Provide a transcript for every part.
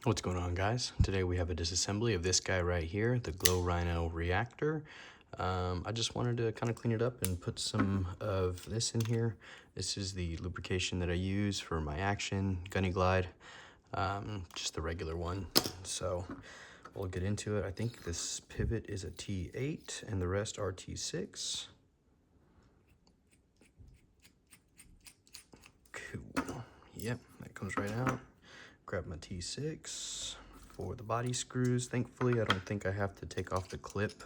What's going on, guys? Today we have a disassembly of this guy right here, the Rhino Reactor. I just wanted to kind of clean it up and put some of this in here. This is the lubrication that I use for my Action Gunny Glide, just the regular one. So we'll get into it. I think this pivot is a T8 and the rest are T6. Cool. Yep, that comes right out. Grab my T6 for the body screws. Thankfully, I don't think I have to take off the clip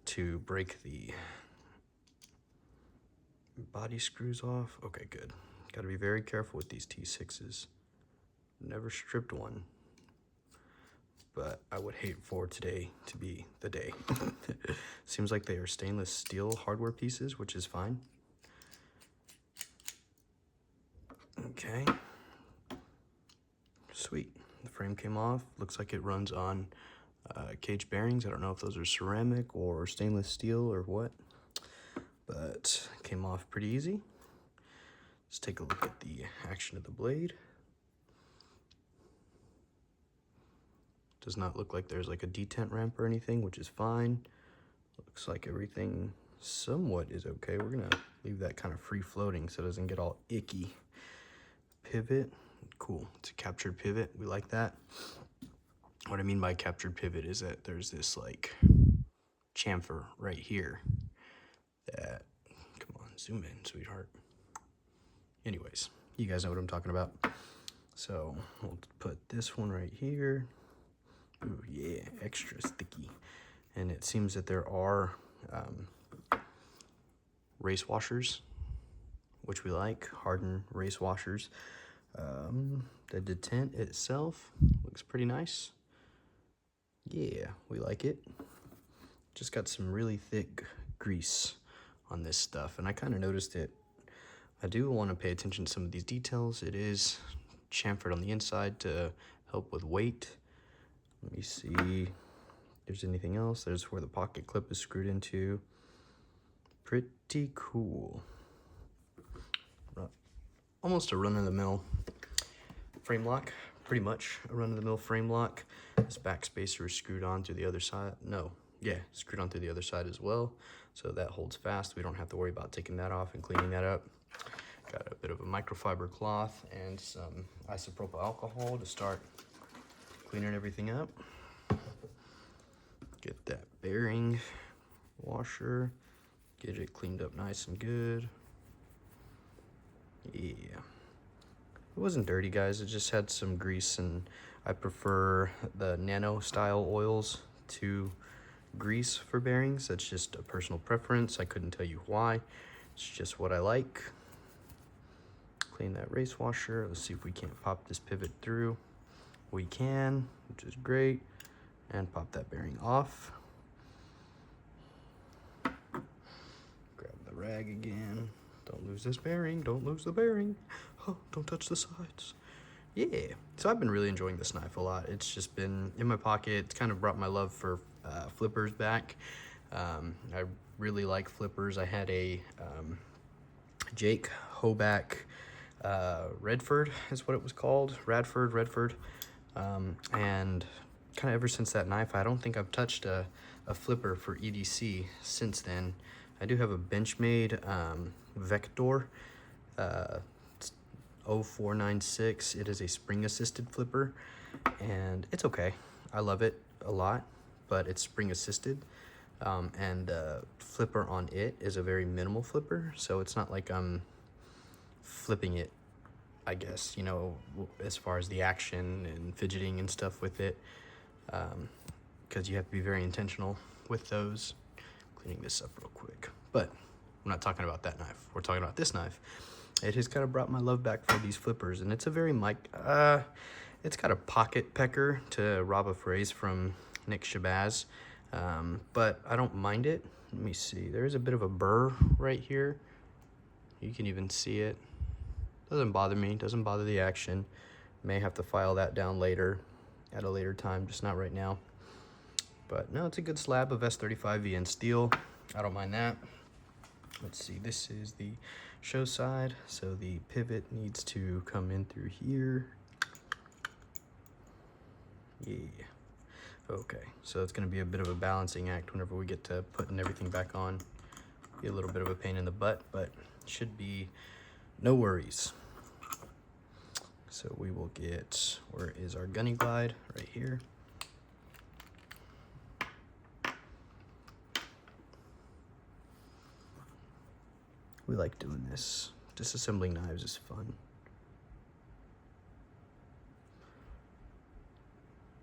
to break the body screws off. Okay, good. Got to be very careful with these T6s. Never stripped one, but I would hate for today to be the day. Seems like they are stainless steel hardware pieces, which is fine. Okay. Sweet. The frame came off. Looks like it runs on cage bearings. I don't know if those are ceramic or stainless steel or what, but came off pretty easy. Let's take a look at the action of the blade. Does not look like there's like a detent ramp or anything, which is fine. Looks like everything somewhat is okay. We're gonna leave that kind of free floating so it doesn't get all icky. Pivot, cool. It's a captured pivot. We like that. What I mean by captured pivot is that there's this like chamfer right here that, come on, zoom in, sweetheart. Anyways, you guys know what I'm talking about. So we'll put this one right here. Ooh, yeah, extra sticky. And it seems that there are race washers, which we like, hardened race washers. The detent itself looks pretty nice. Yeah, we like it. Just got some really thick grease on this stuff, and I kind of noticed it. I do want to pay attention to some of these details. It is chamfered on the inside to help with weight. Let me see if there's anything else. There's where the pocket clip is screwed into. Pretty cool. Almost a run-of-the-mill frame lock. Pretty much a run-of-the-mill frame lock. This back spacer is screwed on to the other side. No, yeah, screwed on to the other side as well. So that holds fast. We don't have to worry about taking that off and cleaning that up. Got a bit of a microfiber cloth and some isopropyl alcohol to start cleaning everything up. Get that bearing washer. Get it cleaned up nice and good. Yeah. It wasn't dirty, guys. It just had some grease, and I prefer the nano style oils to grease for bearings. That's just a personal preference. I couldn't tell you why. It's just what I like. Clean that race washer. Let's see if we can't pop this pivot through. We can, which is great. And pop that bearing off. Grab the rag again. Don't lose this bearing. Don't lose the bearing. Oh, don't touch the sides. Yeah, so I've been really enjoying this knife a lot. It's just been in my pocket. It's kind of brought my love for flippers back. I really like flippers. I had a Jake Hoback Redford is what it was called. Redford. And kind of ever since that knife, I don't think I've touched a flipper for EDC since then. I do have a Benchmade Vector 0496. It is a spring assisted flipper, and it's okay. I love it a lot, but it's spring assisted. And the flipper on it is a very minimal flipper, so it's not like I'm flipping it, I guess, you know, as far as the action and fidgeting and stuff with it, because you have to be very intentional with those. Cleaning this up real quick, but I'm not talking about that knife. We're talking about this knife. It has kind of brought my love back for these flippers, and it's a very it's got a pocket pecker, to rob a phrase from Nick Shabazz, but I don't mind it. Let me see. There is a bit of a burr right here. You can even see it. Doesn't bother me. Doesn't bother the action. May have to file that down later, at a later time, just not right now. But no, it's a good slab of S35 VN steel. I don't mind that. Let's see, this is the show side. So the pivot needs to come in through here. Yeah. Okay, so it's gonna be a bit of a balancing act whenever we get to putting everything back on. Be a little bit of a pain in the butt, but should be no worries. So we will get, where is our gunny glide? Right here. We like doing this. Disassembling knives is fun.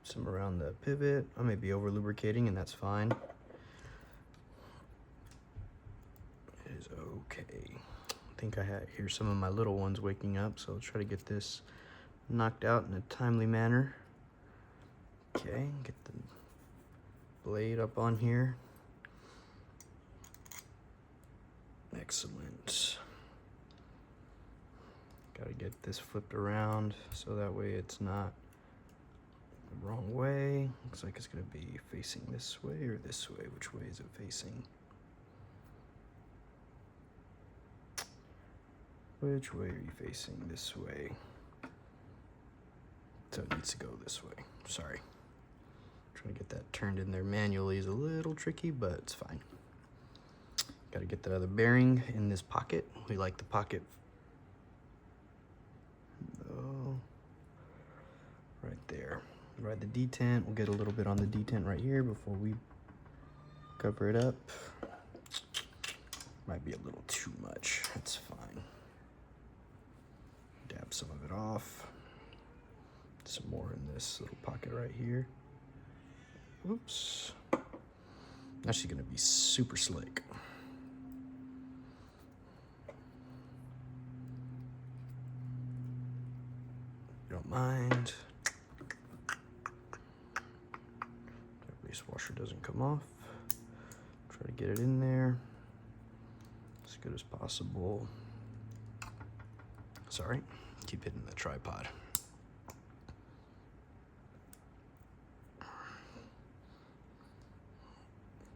Some around the pivot. I may be over lubricating, and that's fine. It is okay. I think I hear some of my little ones waking up, so I'll try to get this knocked out in a timely manner. Okay, get the blade up on here. Excellent. Gotta get this flipped around so that way it's not the wrong way. Looks like it's gonna be facing this way or this way. Which way is it facing? Which way are you facing? This way. So it needs to go this way. Sorry. Trying to get that turned in there manually is a little tricky, but it's fine. Got to get that other bearing in this pocket. We like the pocket. Oh, right there. Ride the detent. We'll get a little bit on the detent right here before we cover it up. Might be a little too much. That's fine. Dab some of it off. Some more in this little pocket right here. Oops. Actually gonna be super slick. You don't mind. That base washer doesn't come off. Try to get it in there as good as possible. Sorry, keep hitting the tripod.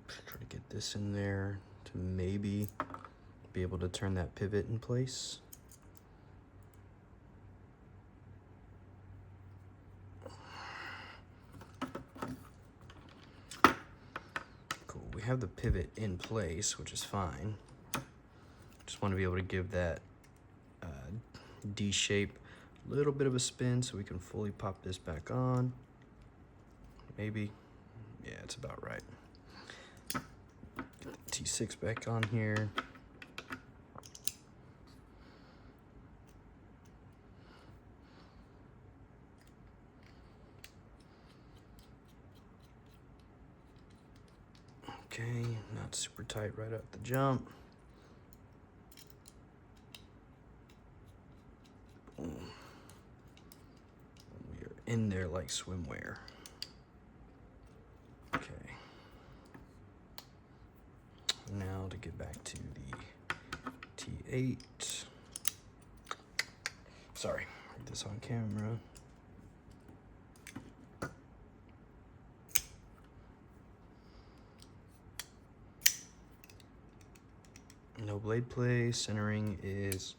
Try to get this in there to maybe be able to turn that pivot in place. Cool, we have the pivot in place, which is fine. Just want to be able to give that D shape a little bit of a spin so we can fully pop this back on. Maybe. Yeah, it's about right. Get the T6 back on here. Okay, not super tight right out the jump. Boom. We are in there like swimwear. Okay. Now to get back to the T8. Sorry, read this on camera. No blade play, centering is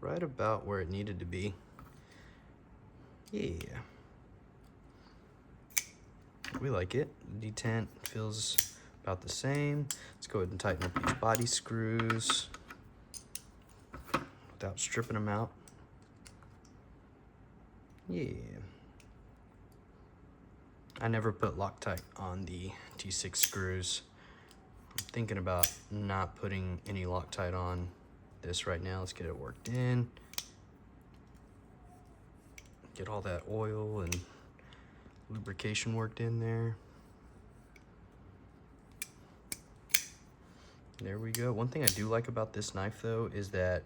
right about where it needed to be. Yeah. We like it. The detent feels about the same. Let's go ahead and tighten up these body screws without stripping them out. Yeah. I never put Loctite on the T6 screws. I'm thinking about not putting any Loctite on this right now. Let's get it worked in. Get all that oil and lubrication worked in there. There we go. One thing I do like about this knife though is that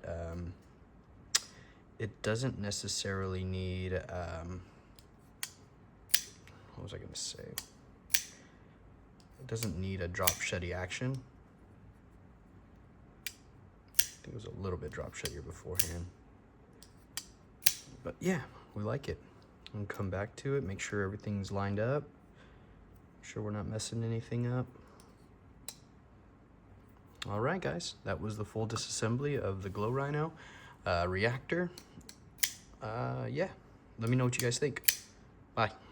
it doesn't necessarily need, what was I gonna say? It doesn't need a drop shutty action. I think it was a little bit drop shuttier beforehand. But yeah, we like it. And come back to it, make sure everything's lined up. Make sure we're not messing anything up. All right, guys, that was the full disassembly of the Glow Rhino Reactor. Yeah, let me know what you guys think. Bye.